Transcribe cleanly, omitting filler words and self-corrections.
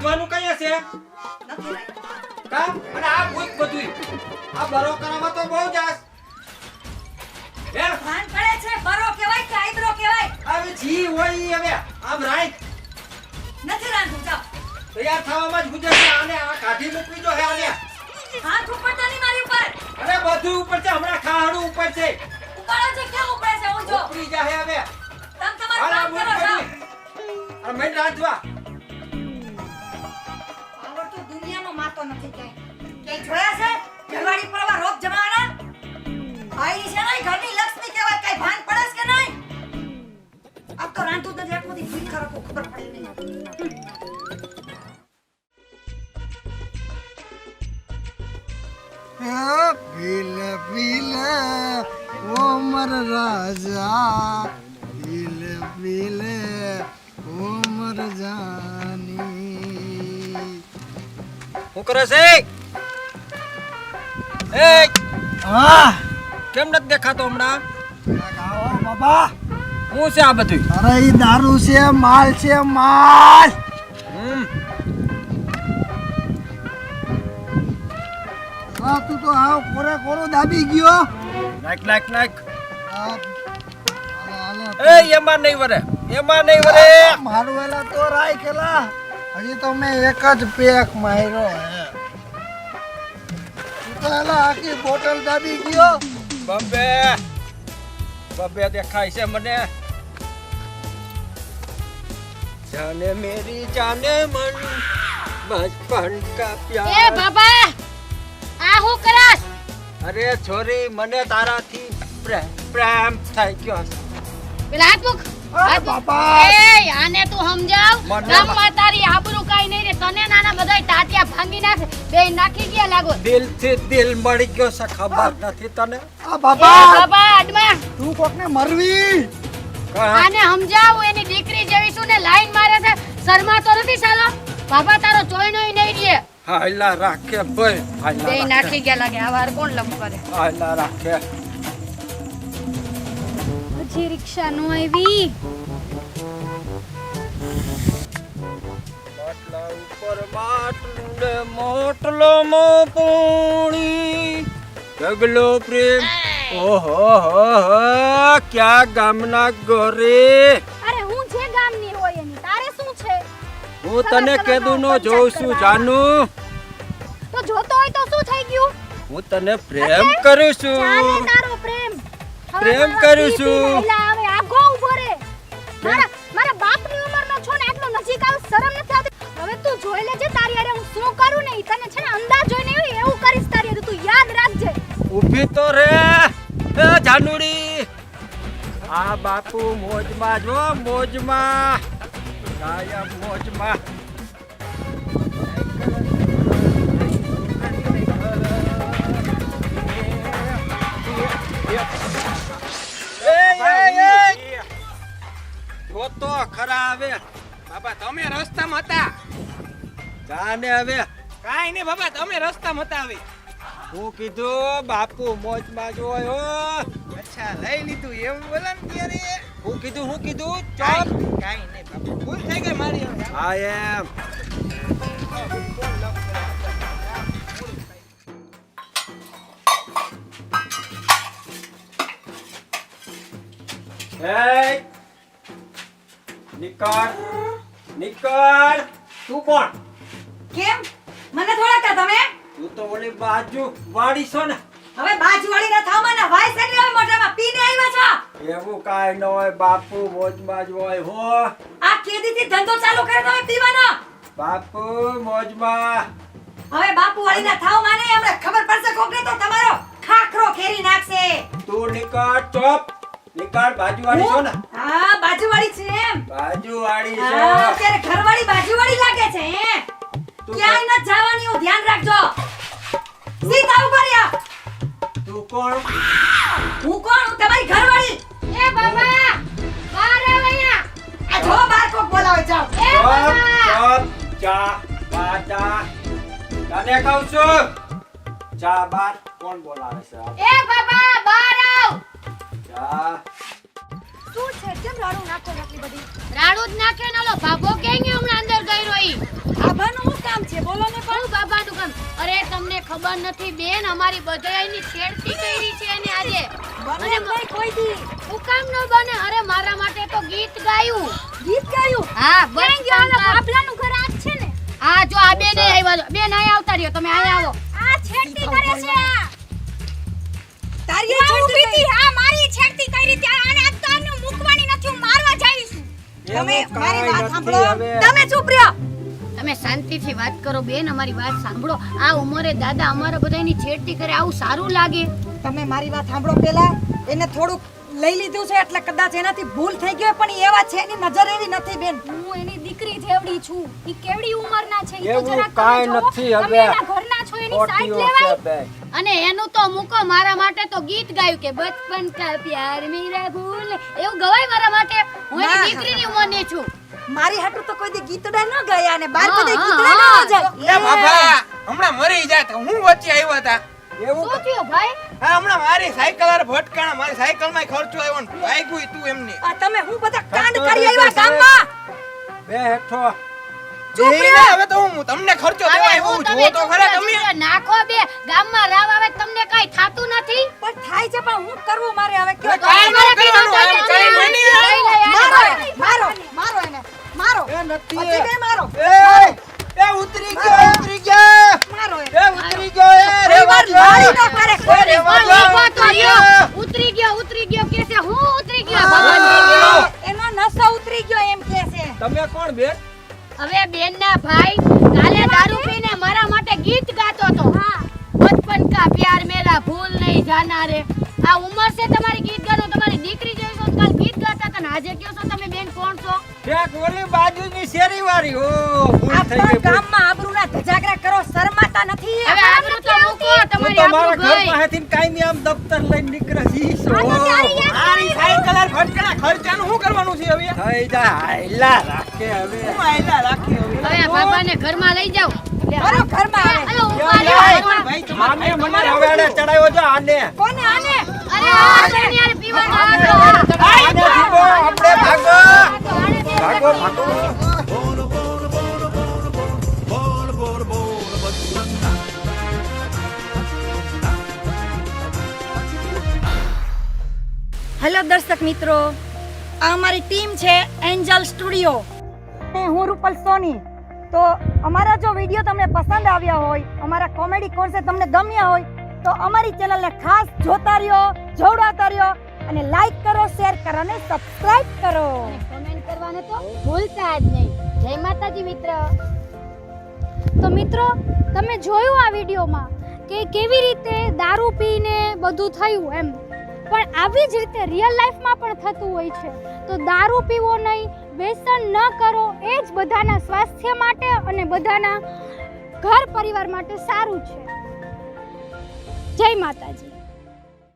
રાંધવાનું કઈ હશે નથી રાખ્યું. કા અને આ ભૂત બધું આ બરો કરવામાં તો બહુ જાસ હે ભાન પડે છે બરો કહેવાય કે આઈબ્રો કહેવાય? હવે જી હોય ઈ હવે આમ રાઈ નથી રાંધું જાવ. તૈયાર થવામાં જ ગુજર છે આને આ કાઢી મૂકવી જો હે આને હાથ ઉપડતા નહીં મારી ઉપર. અરે બધું ઉપર છે હમણાં ખાહડું ઉપર છે ઉપાડો છે ક્યાં ઉપડે છે હું જો. ઉપડી જાહે હવે તમ તમારું હાલ આ કામ કરો જાવ. આ મેં રાંધવા આવડ તો દુનિયાનો માતો નથી ક્યાંય જોયા છે ઘરવાળી પર આવા રોપ જમાવાના? આઈ છે નહીં ઘરની લક્ષ્મી કહેવાય. કઈ ભાન પડે છે કે નહીં? આપ તો રાંધું જ નથી એટલું બધી ખબર પડે નહીં. પીલે પીલે ઓ મર રાજા પીલે પીલે ઓ મર જાની. હું કરે છે એ હા કેમ નથી દેખાતો હમણાં આવો બાબા. હું છે આ બધું અરે ઈ દારૂ છે માલ છે માલ. હા તું તો આવ કોરે કોરો દાબી ગયો. નાખ નાખ નાખ હાલે, હાલે. એ એમાં નહીં વરે મારું વેલા તો રાખેલા હજી તો મેં એક જ પેક માર્યો હે. તું તો એલા આખી બોટલ દાબી ગયો. બબ્બે બબ્બે દેખાય છે મને જાને મેરી જાને મન બચપન કા એ પ્યાર બાબા આ હું કરસ? અરે છોરી મને તારાથી પ્રેમ થઈ ગયો છે. પેલા હાથ મૂક. અરે બાબા. એ આને તું સમજાવ. મને ગામમાં તારી આબરૂ કાઈ નહીં રે. તને નાના બધાય ટાટિયા ભાંગી નાખે. બે નાખી ગયા લાગો. દિલથી દિલ મળી ગયો છે ખબર નથી તને આ એ બાબા બાબા અડમા તું કોકને મરવી. આને સમજાવ. એની દીકરી જેવી શું ને લાઈન મારે છે. શરમા તો નથી સાલો. બાબા તારો ચોઈનોય નહીં રે. હાયલા રાખે ભાઈ બે હાયલા નાખી ગયા લાગે. આ વાર કોણ લમ કરે? હાયલા રાખે હજી રિક્ષા નો આવી. માટલા ઉપર માટલું ને મોટલો મો પૂણી જગલો પ્રેમ ઓહો હો ક્યાં ગામના ગોરે અરે હું જે ગામની હોય એની તારે શું છે? હું તને કેદું નો જોઉં છું જાનું તો જોતો હોય તો શું થઈ ગયું? હું તને પ્રેમ કરું છું ચાલે તારો પ્રેમ. હવે પ્રેમ મારો કરું પી છું. પી લઈલા આવે આગો ઉભો રે. મારા બાપની ઉંમરનો છો ને આટલો નજીક આવ શરમ નથી આવતી. હવે તું જોઈ લેજે તારી હારે હું શું કરું ને ઈ તને છે ને અંદાજ જોઈને એવું કરીશ તારી હારે. તું યાદ રાખજે. ઊભી તો રે એ જાનુડી આ બાપુ મોજમાં જો મોજમાં કાયમ મોજમાં તો ખરા હવે બાબા તમે રસ્તામાં હતા? જાને હવે કાઈ નહીં બાબા તમે રસ્તામાં હતા હવે. હું કીધું બાપુ મોજમાં જ હોય હો અચ્છા લઈ લીધું એવું બોલો ને ત્યારે. હું કીધું ચપ કાઈ નહીં બાબા ભૂલ થઈ ગઈ મારી હવે. આ એમ એ નિકળ તું કોણ કેમ? મને થોડા તમે તું તો ઓલી બાજુ વાળી છો ને હવે બાજુવાળી ના થાવ મને વાય સેટી હવે મોઢામાં પીને આવ્યા છો. એવું કાઈ ન હોય બાપુ મોજમાં જ હોય હો આ કેદીથી ધંધો ચાલુ કર્યો તમે પીવાનો? બાપુ મોજમાં હવે બાપુવાળી ના થાવ માને હમણાં ખબર પડશે કોકને તો તમારો ખાખરો ખેરી નાખશે. તું નિકળ બાજુ વાળી છો ને હા બાજુવાળી છે એમ. બાજુ વાળી હા, છો અત્યારે ઘરવાળી બાજુવાળી લાગે છે હે. તું ક્યાંય ન જવાની હું ધ્યાન રાખજો. સીધા ઉભા રહ્યા. તું કોણ હું કોણ? હું તમારી ઘરવાળી. એ બાબા બહાર આવ અહીંયા. આ જો બાર કોક બોલાવે જાવ. એ બાબા ચા તને કહું છું ચા બાર કોણ બોલાવે છે એ બાબા બહાર આવ. ચા શું છે? કેમ રાડું નાખો ને આટલી બધી? રાડું જ નાખે ને ઓલો ભાભો ક્યાં ગયો હમણાં અંદર ગયો ઈ આભાનું શું કામ છે બોલો ને પણ. પણ બાબાનું કામ અરે તમને ખબર નથી બેન અમારી બધાયની છેડતી કરી છે એને આજે બને નહીં કોઈ દી. હું કામ ન બને અરે મારા માટે તો ગીત ગાયું ગીત ગાયું? હા ક્યાં ગયો ઓલા બાબલાનું ઘર આ જ છે ને? હા જો આ બેન આવ્યા છો બેન અહીંયા આવતા રહ્યો તમે અહીંયા આવો આ છેડતી કરે છે આ. તારી હું છેડતી ઊભી હતી, હા મારી છેડતી કરી ત્યાં અને આ તો આને મૂકવાની નથી હું મારવા જાઈશ છું. તમે એવું મારી કાંઈ વાત નથી સાંભળો. હવે. તમે ચૂપ રહ્યો. તમે શાંતિથી વાત કરો બેન અમારી વાત સાંભળો આ ઉંમરે દાદા અમારા બધાની છેડતી કરે આવું સારું લાગે તમે મારી વાત સાંભળો પેલા. એને થોડુંક લઈ લીધું છે એટલે કદાચ એનાથી ભૂલ થઈ ગઈ હોય, પણ ઈ એવા છે એની નજર એવી નથી બેન. હું એની દીકરી જેવડી છું. ઈ કેવડી ઉંમરના છે ઈ તો એવું જરા કાંઈ તમે નથી જોવો. હવે. તમે એના ઘરના છો એની સાઈડ ખોટી લેવાય. છે બે. અને એનું તો મૂકો મારા માટે તો ગીત ગાયું કે બચપન કા પ્યાર મેરા ભૂલ એવું ગવાય મારા માટે હું ના. એની દીકરીની ઉંમરની છું મારી હાટુ તો કોઈ દી ગીતડા ન ગયા અને બાર હા, બધા હા, ગીતડા ન હા. જાય. એ બાબા હમણાં મરી જાત હું વચ્ચે આવ્યા હતા એવું શું થયું ભાઈ હા હમણાં મારી સાયકલ હારે ભટકાણા મારી સાયકલમાં ખર્ચો આવ્યો ને ભાગ્યું તું એમને આ તમે હું બધા કાંડ ખર્ચો કરી લીધો આવ્યા છે. ગામમાં. બે હેઠો હવે તો હું તમને ખર્ચો હવે દેવાય હું હું તમે જો તો ખરા છોકરા તમે છોકરા નાખો બે ગામમાં રાવ આવે તમને કાઈ થાતું નથી પણ થાય છે પણ હું કરવું મારે હવે તો કયો કાંઈ ન તમારાથી કરવાનું, ન થાય આમ તો કાંઈ તમે બની લઈ લે યાર. મારો એને, મારો મારો એને મારો એ નથી પછી બે મારો એ ઉતરી ગયો મારો એને. એ ઉતરી ગયો એ કોઈ રેવા વાર દો. લાડી ન કરે કોઈ દી. પણ ઊભો તો રહ્યો. ઉતરી ગયો કે છે હું ઉતરી ગયો ભગવાન એનો નસો ઉતરી ગયો એમ કે છે. તમે કોણ બેન હવે બેનના ભાઈ કાલે દારૂ પીને મારા માટે ગીત ગાતો હતો બચપન કા પ્યાર મેરા ભૂલ નહીં જાના રે આ ઉંમર છે તમારી ગીત ગાવાનું તમારી દીકરી જેવી છો કાલ ગીત ગાતા હતા ને આજે કહો છો તમે બેન કોણ છો ક્યાંક ઓલી બાજુની શેરી વાળી ઓ ભૂલ થઈ આપણા ગઈ ભૂલ. ગામમાં આબરૂના ધજાગરા કરો શરમાતા નથી. હવે આબરૂ તો મૂકો હું તમારી તો મારા આબરૂ ઘર ગઈ પાસેથી કાયમી આમ દફતર લઈને નીકળે છી છો. મારી સાયકલ હારે ભટકાણા ખર્ચાનું શું કરવાનું છે હવે થઈ જાય હાયલા રાખે હવે હું આયલા રાખી હવે હવે આ બાબાને ઘરમાં લઈ જાઓ મારો ઘરમાં આવે. અરે ઉભા રહ્યો ઘરમાં. ભાઈ આને મને રવાડે ચડાવ્યો છે આને કોને આને? અરે આ બેન યાર પીવાનો હતો આને જીવો આપણે ભાગો ભાગો ભાગો હેલો દર્શક મિત્રો, આ અમારી ટીમ છે એન્જલ સ્ટુડિયો અને હું રૂપલ સોની. તો અમારા જો વિડીયો તમને પસંદ આવ્યા હોય, અમારા કોમેડી કોન્સેપ્ટ તમને ગમ્યા હોય તો અમારી ચેનલને ખાસ જોતા રહ્યો, જોડાતા રહ્યો અને લાઈક કરો, શેર કરો અને સબસ્ક્રાઇબ કરો. કમેન્ટ કરવાને તો ભૂલતા જ નહીં જય માતાજી મિત્ર તો મિત્રો તમે જોયું આ વિડીયોમાં કે કેવી રીતે દારૂ પીને બધું થયું એમ, પણ આવી જ રીતે રિયલ લાઈફમાં પણ થતું હોય છે. તો દારૂ પીવો નહીં, વ્યસન ન કરો, એ જ બધાના સ્વાસ્થ્ય માટે અને બધાના ઘર પરિવાર માટે સારું છે. જય માતાજી.